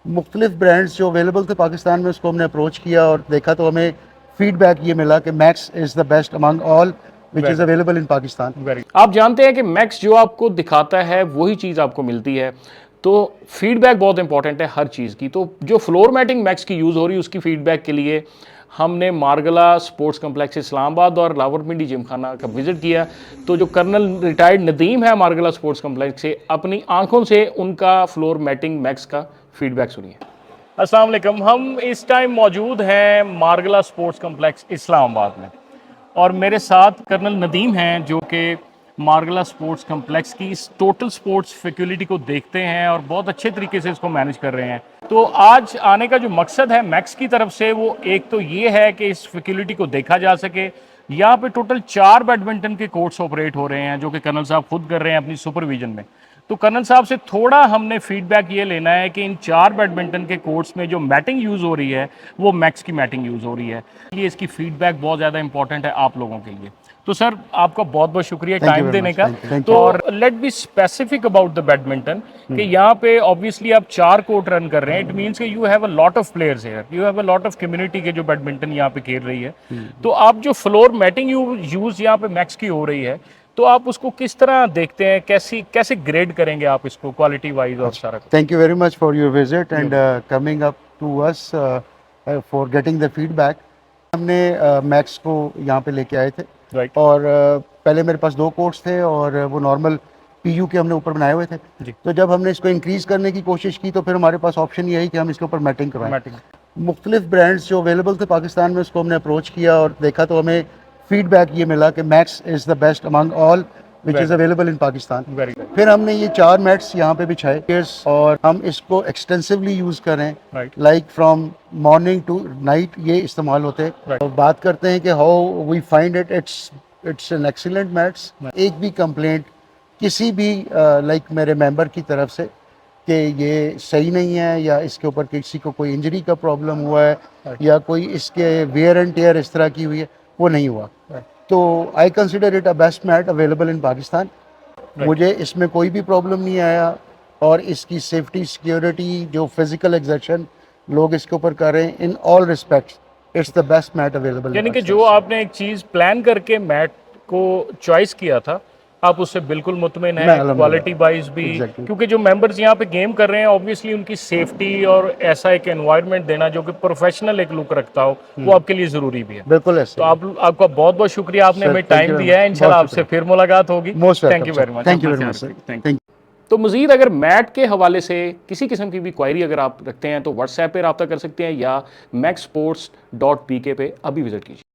مختلف برانڈس جو اویلیبل تھے پاکستان میں اس کو ہم نے اپروچ کیا اور دیکھا تو ہمیں فیڈ بیک یہ ملا کہ Max is the best among all which is available in Pakistan. آپ جانتے ہیں کہ میکس جو آپ کو دکھاتا ہے وہی چیز آپ کو ملتی ہے. تو فیڈ بیک بہت امپورٹنٹ ہے ہر چیز کی. تو جو فلور میٹنگ میکس کی یوز ہو رہی ہے اس کی فیڈ بیک کے لیے ہم نے مارگلا سپورٹس کمپلیکس اسلام آباد اور راولپنڈی جم خانہ کا وزٹ کیا. تو جو کرنل ریٹائرڈ ندیم ہے مارگلا سپورٹس کمپلیکس سے اپنی آنکھوں سے ان کا فلور میٹنگ میکس کا فیڈ بیک سنیے. السلام علیکم. ہم اس ٹائم موجود ہیں مارگلا سپورٹس کمپلیکس اسلام آباد میں اور میرے ساتھ کرنل ندیم ہیں جو کہ مارگلا سپورٹس کمپلیکس کی اس ٹوٹل سپورٹس فیکلٹی کو دیکھتے ہیں اور بہت اچھے طریقے سے اس کو مینج کر رہے ہیں. تو آج آنے کا جو مقصد ہے میکس کی طرف سے وہ ایک تو یہ ہے کہ اس فیکلٹی کو دیکھا جا سکے. یہاں پہ ٹوٹل 4 بیڈمنٹن کے کورٹس آپریٹ ہو رہے ہیں جو کہ کرنل صاحب خود کر رہے ہیں اپنی سپرویژن میں. تو کرنل صاحب سے تھوڑا ہم نے فیڈ بیک یہ لینا ہے کہ ان 4 بیڈمنٹن کے کورٹس میں جو میٹنگ یوز ہو رہی ہے وہ میکس کی میٹنگ یوز ہو رہی ہے. یہ اس کی فیڈ بیک بہت زیادہ امپورٹنٹ ہے آپ لوگوں کے لیے. تو سر آپ کا بہت بہت شکریہ Thank you ٹائم very دینے much. کا. Thank تو you. اور let be specific about the badminton کہ یہاں پہ آبویسلی آپ 4 کورٹ رن کر رہے ہیں. اٹ مینس کہ you have a lot of players here, you have a lot of community کے جو بیڈمنٹن یہاں پہ کھیل رہی ہے. تو آپ جو فلور میٹنگ یوز یہاں پہ میکس کی ہو رہی ہے تو آپ اس کو کس طرح دیکھتے ہیں, کیسے گریڈ کریں گے آپ اس کو کوالٹی وائز اور سارا کچھ. Thank you very much for your visit and coming up to us for getting the feedback. ہم نے میکس کو یہاں پہ لے کے آئے تھے رائٹ اور پہلے میرے پاس 2 کورٹس تھے اور وہ نارمل پی یو کے ہم نے اوپر بنائے ہوئے تھے. جی تو جب ہم نے اس کو انکریز کرنے کی کوشش کی تو پھر ہمارے پاس آپشن یہی کہ ہم اس کے اوپر میٹنگ کروائیں. میٹنگ مختلف برانڈس جو اویلیبل تھے پاکستان میں اس کو ہم نے اپروچ کیا اور دیکھا تو ہمیں فیڈ بیک یہ ملا کہ Max is the best among all which is available in Pakistan. Very پھر ہم نے یہ 4 میٹس یہاں پہ بچھائے اور ہم اس کو ایکسٹینسولی یوز کریں right like from morning to night یہ استعمال ہوتے ہیں. Right. بات کرتے ہیں کہ how we find it's an excellent mats. ایک بھی کمپلینٹ کسی بھی لائک میرے ممبر کی طرف سے کہ یہ صحیح نہیں ہے یا اس کے اوپر کسی کو کوئی انجری کا پرابلم ہوا ہے یا کوئی اس کے ویئر اینڈ ٹیئر اس طرح کی ہوئی ہے, وہ نہیں ہوا. تو I consider it a best mat available in Pakistan. مجھے اس میں کوئی بھی پرابلم نہیں آیا اور اس کی سیفٹی سیکیورٹی جو فزیکل ایگزرشن لوگ اس کے اوپر کر رہے ہیں in all respects it's the best mat available. یعنی کہ جو آپ نے ایک چیز پلان کر کے میٹ کو چوائس کیا تھا آپ اس سے بالکل مطمئن ہیں کوالٹی وائز بھی, کیونکہ جو ممبرز یہاں پہ گیم کر رہے ہیں آبویسلی ان کی سیفٹی اور ایسا ایک انوائرمنٹ دینا جو کہ پروفیشنل ایک لک رکھتا ہو وہ آپ کے لیے ضروری بھی ہے. بالکل ایسے. تو آپ کا بہت بہت شکریہ, آپ نے ہمیں ٹائم دیا ہے. انشاءاللہ آپ سے پھر ملاقات ہوگی. Thank you very much. Thank you very much sir. تو مزید اگر میٹ کے حوالے سے کسی قسم کی بھی کوائری اگر آپ رکھتے ہیں تو واٹس ایپ پہ رابطہ کر سکتے ہیں یا میکسپورٹس.pk پہ ابھی وزٹ کیجیے.